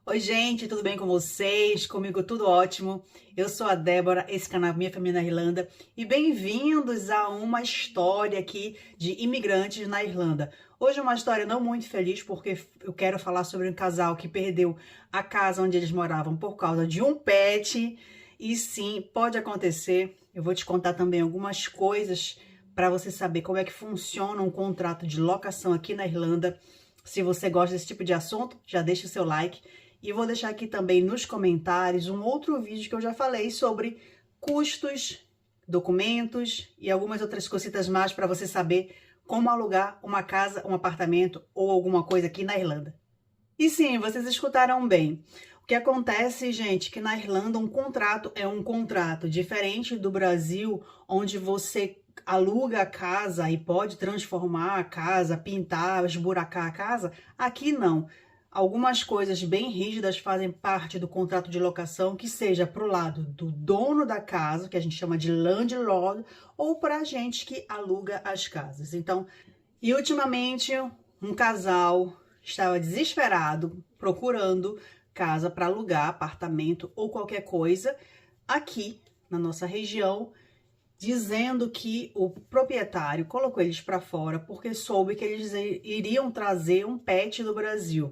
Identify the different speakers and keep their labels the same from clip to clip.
Speaker 1: Oi, gente, tudo bem com vocês? Comigo tudo ótimo. Eu sou a Débora, esse canal é Minha Família na Irlanda, e bem-vindos a uma história aqui de imigrantes na Irlanda. Hoje é uma história não muito feliz, porque eu quero falar sobre um casal que perdeu a casa onde eles moravam por causa de um pet. E sim, pode acontecer. Eu vou te contar também algumas coisas para você saber como é que funciona um contrato de locação aqui na Irlanda. Se você gosta desse tipo de assunto, já deixa o seu like. E vou deixar aqui também nos comentários um outro vídeo que eu já falei sobre custos, documentos e algumas outras cositas mais para você saber como alugar uma casa, um apartamento ou alguma coisa aqui na Irlanda. E sim, vocês escutaram bem. O que acontece, gente, que na Irlanda um contrato é um contrato, diferente do Brasil, onde você aluga a casa e pode transformar a casa, pintar, esburacar a casa. Aqui não. Algumas coisas bem rígidas fazem parte do contrato de locação, que seja para o lado do dono da casa, que a gente chama de landlord, ou para a gente que aluga as casas. Então, e ultimamente, um casal estava desesperado procurando casa para alugar, apartamento ou qualquer coisa aqui na nossa região, dizendo que o proprietário colocou eles para fora porque soube que eles iriam trazer um pet do Brasil.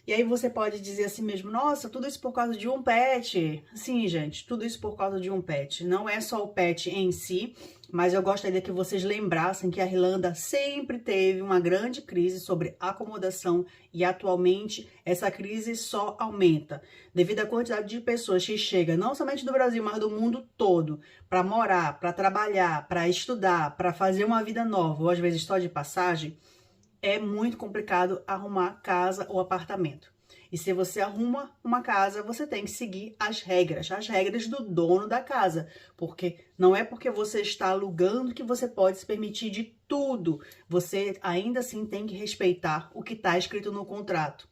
Speaker 1: E aí você pode dizer assim mesmo, nossa, tudo isso por causa de um pet. Sim, gente, tudo isso por causa de um pet. Não é só o pet em si, mas eu gostaria que vocês lembrassem que a Irlanda sempre teve uma grande crise sobre acomodação e atualmente essa crise só aumenta, devido à quantidade de pessoas que chegam, não somente do Brasil, mas do mundo todo, para morar, para trabalhar, para estudar, para fazer uma vida nova, ou às vezes só de passagem. É muito complicado arrumar casa ou apartamento. E se você arruma uma casa, você tem que seguir as regras do dono da casa. Porque não é porque você está alugando que você pode se permitir de tudo. Você ainda assim tem que respeitar o que está escrito no contrato.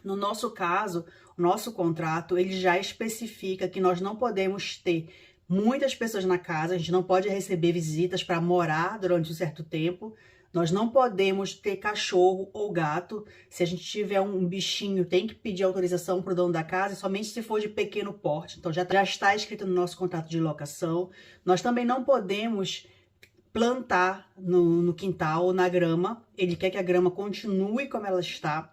Speaker 1: No nosso caso, o nosso contrato, ele já especifica que nós não podemos ter muitas pessoas na casa, a gente não pode receber visitas para morar durante um certo tempo. Nós não podemos ter cachorro ou gato. Se a gente tiver um bichinho, tem que pedir autorização para o dono da casa, somente se for de pequeno porte. Então, já está escrito no nosso contrato de locação. Nós também não podemos plantar no quintal ou na grama. Ele quer que a grama continue como ela está.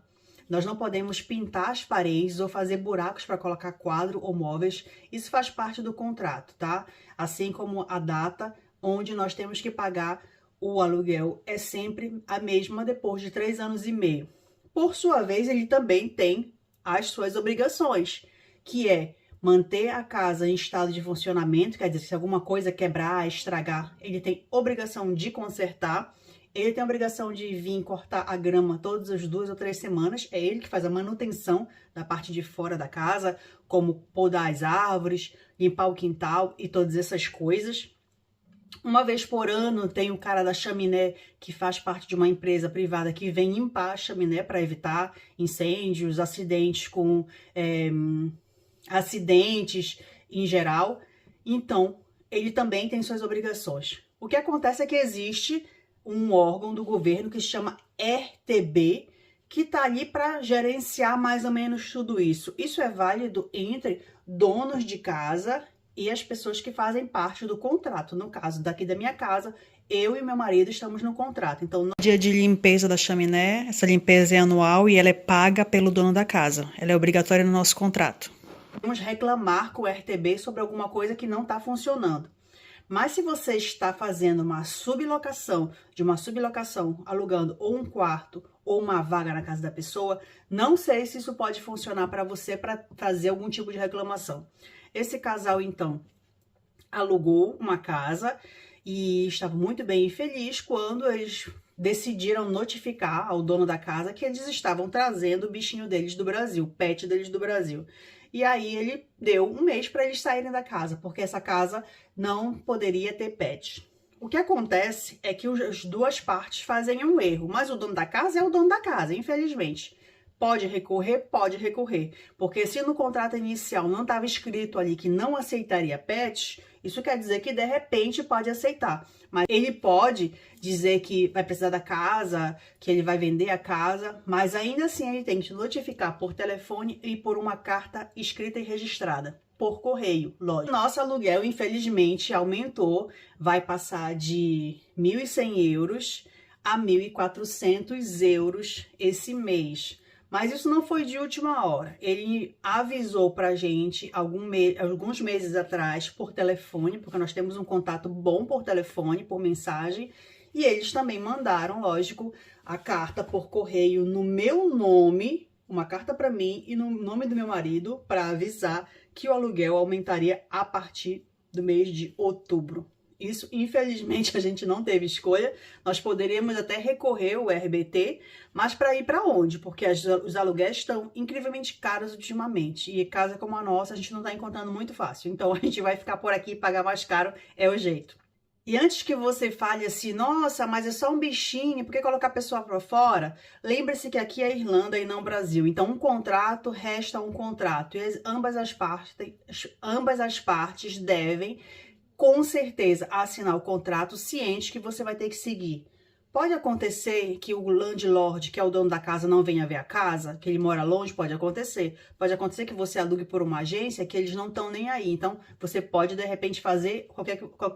Speaker 1: Nós não podemos pintar as paredes ou fazer buracos para colocar quadro ou móveis. Isso faz parte do contrato, tá? Assim como a data onde nós temos que pagar o aluguel é sempre a mesma depois de 3 anos e meio. Por sua vez, ele também tem as suas obrigações, que é manter a casa em estado de funcionamento, quer dizer, se alguma coisa quebrar, estragar, ele tem obrigação de consertar. Ele tem a obrigação de vir cortar a grama todas as 2 ou 3 semanas. É ele que faz a manutenção da parte de fora da casa, como podar as árvores, limpar o quintal e todas essas coisas. Uma vez por ano tem o cara da chaminé, que faz parte de uma empresa privada que vem limpar a chaminé para evitar incêndios, acidentes acidentes em geral. Então, ele também tem suas obrigações. O que acontece é que existe um órgão do governo que se chama RTB, que está ali para gerenciar mais ou menos tudo isso. Isso é válido entre donos de casa e as pessoas que fazem parte do contrato. No caso daqui da minha casa, eu e meu marido estamos no contrato. Então, no dia de limpeza da chaminé, essa limpeza é anual e ela é paga pelo dono da casa. Ela é obrigatória no nosso contrato. Vamos reclamar com o RTB sobre alguma coisa que não está funcionando. Mas se você está fazendo uma sublocação, alugando ou um quarto ou uma vaga na casa da pessoa, não sei se isso pode funcionar para você para fazer algum tipo de reclamação. Esse casal, então, alugou uma casa e estava muito bem e feliz quando eles decidiram notificar ao dono da casa que eles estavam trazendo o bichinho deles do Brasil, o pet deles do Brasil. E aí ele deu um mês para eles saírem da casa, porque essa casa não poderia ter pet. O que acontece é que as duas partes fazem um erro, mas o dono da casa é o dono da casa, infelizmente. Pode recorrer? Pode recorrer. Porque se no contrato inicial não estava escrito ali que não aceitaria pets, isso quer dizer que de repente pode aceitar. Mas ele pode dizer que vai precisar da casa, que ele vai vender a casa, mas ainda assim ele tem que te notificar por telefone e por uma carta escrita e registrada. Por correio, lógico. Nosso aluguel, infelizmente, aumentou. Vai passar de 1.100 euros a 1.400 euros esse mês. Mas isso não foi de última hora. Ele avisou pra gente alguns meses atrás por telefone, porque nós temos um contato bom por telefone, por mensagem. E eles também mandaram, lógico, a carta por correio no meu nome, uma carta para mim e no nome do meu marido, para avisar que o aluguel aumentaria a partir do mês de outubro. Isso, infelizmente, a gente não teve escolha. Nós poderíamos até recorrer ao RBT, mas para ir para onde? Porque os aluguéis estão incrivelmente caros ultimamente. E casa como a nossa, a gente não está encontrando muito fácil. Então, a gente vai ficar por aqui e pagar mais caro, é o jeito. E antes que você fale assim, nossa, mas é só um bichinho, por que colocar a pessoa para fora? Lembre-se que aqui é Irlanda e não Brasil. Então, um contrato resta um contrato. E ambas as partes devem, com certeza, assinar o contrato ciente que você vai ter que seguir. Pode acontecer que o landlord, que é o dono da casa, não venha ver a casa, que ele mora longe, pode acontecer. Pode acontecer que você alugue por uma agência, que eles não estão nem aí. Então, você pode, de repente, fazer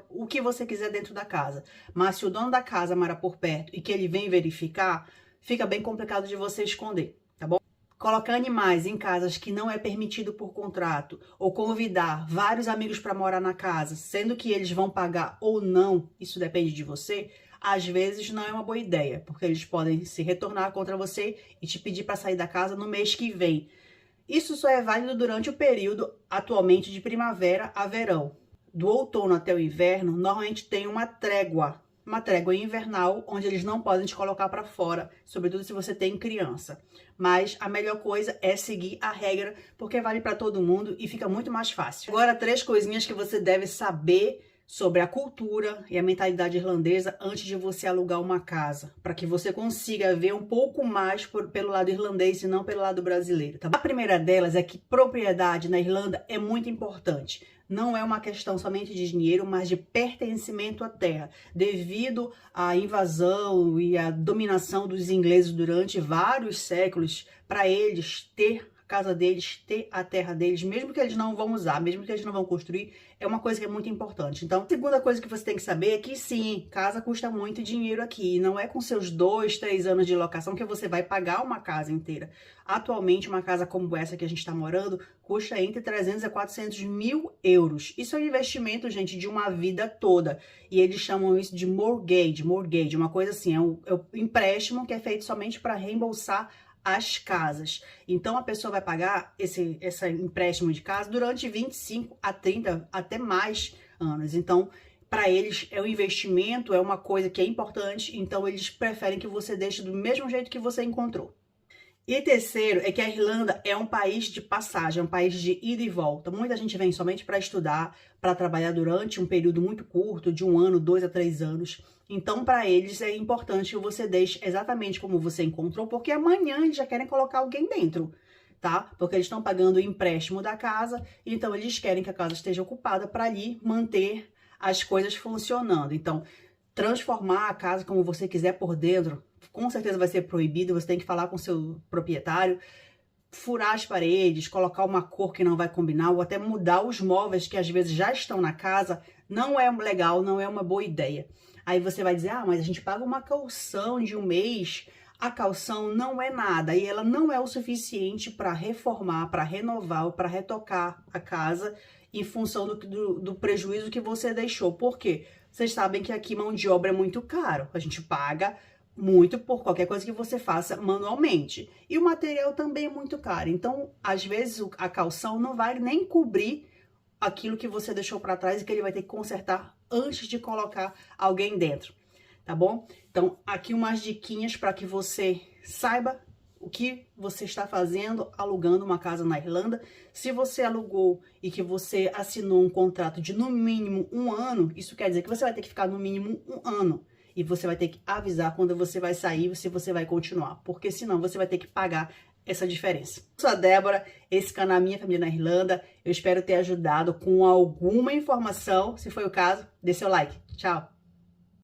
Speaker 1: o que você quiser dentro da casa. Mas se o dono da casa mora por perto e que ele vem verificar, fica bem complicado de você esconder, tá bom? Colocar animais em casas que não é permitido por contrato ou convidar vários amigos para morar na casa, sendo que eles vão pagar ou não, isso depende de você, às vezes não é uma boa ideia, porque eles podem se retornar contra você e te pedir para sair da casa no mês que vem. Isso só é válido durante o período atualmente de primavera a verão. Do outono até o inverno, normalmente tem uma trégua invernal, onde eles não podem te colocar para fora, sobretudo se você tem criança. Mas a melhor coisa é seguir a regra, porque vale para todo mundo e fica muito mais fácil. Agora, 3 coisinhas que você deve saber sobre a cultura e a mentalidade irlandesa antes de você alugar uma casa, para que você consiga ver um pouco mais pelo lado irlandês e não pelo lado brasileiro, tá bom? A primeira delas é que propriedade na Irlanda é muito importante. Não é uma questão somente de dinheiro, mas de pertencimento à terra. Devido à invasão e à dominação dos ingleses durante vários séculos, para eles ter a casa deles, ter a terra deles, mesmo que eles não vão usar, mesmo que eles não vão construir, é uma coisa que é muito importante. Então, a segunda coisa que você tem que saber é que sim, casa custa muito dinheiro aqui. Não é com seus 2, 3 anos de locação que você vai pagar uma casa inteira. Atualmente, uma casa como essa que a gente está morando custa entre 300 a 400 mil euros. Isso é um investimento, gente, de uma vida toda. E eles chamam isso de mortgage, uma coisa assim, é um empréstimo que é feito somente para reembolsar as casas. Então, a pessoa vai pagar esse empréstimo de casa durante 25 a 30, até mais anos. Então, para eles, é um investimento, é uma coisa que é importante, então eles preferem que você deixe do mesmo jeito que você encontrou. E terceiro é que a Irlanda é um país de passagem, é um país de ida e volta. Muita gente vem somente para estudar, para trabalhar durante um período muito curto, de 1 ano, 2 a 3 anos. Então, para eles é importante que você deixe exatamente como você encontrou, porque amanhã eles já querem colocar alguém dentro, tá? Porque eles estão pagando o empréstimo da casa, então eles querem que a casa esteja ocupada para ali manter as coisas funcionando. Então, transformar a casa como você quiser por dentro, com certeza vai ser proibido, você tem que falar com o seu proprietário, furar as paredes, colocar uma cor que não vai combinar, ou até mudar os móveis que às vezes já estão na casa, não é legal, não é uma boa ideia. Aí você vai dizer, mas a gente paga uma caução de 1 mês, a caução não é nada, e ela não é o suficiente para reformar, para renovar ou para retocar a casa em função do prejuízo que você deixou. Por quê? Vocês sabem que aqui mão de obra é muito caro, a gente paga muito por qualquer coisa que você faça manualmente. E o material também é muito caro. Então, às vezes, a caução não vai nem cobrir aquilo que você deixou para trás e que ele vai ter que consertar antes de colocar alguém dentro, tá bom? Então, aqui umas diquinhas para que você saiba o que você está fazendo alugando uma casa na Irlanda. Se você alugou e que você assinou um contrato de no mínimo 1 ano, isso quer dizer que você vai ter que ficar no mínimo 1 ano. E você vai ter que avisar quando você vai sair, se você vai continuar. Porque senão você vai ter que pagar essa diferença. Eu sou a Débora, esse canal é Minha Família na Irlanda. Eu espero ter ajudado com alguma informação. Se foi o caso, dê seu like. Tchau!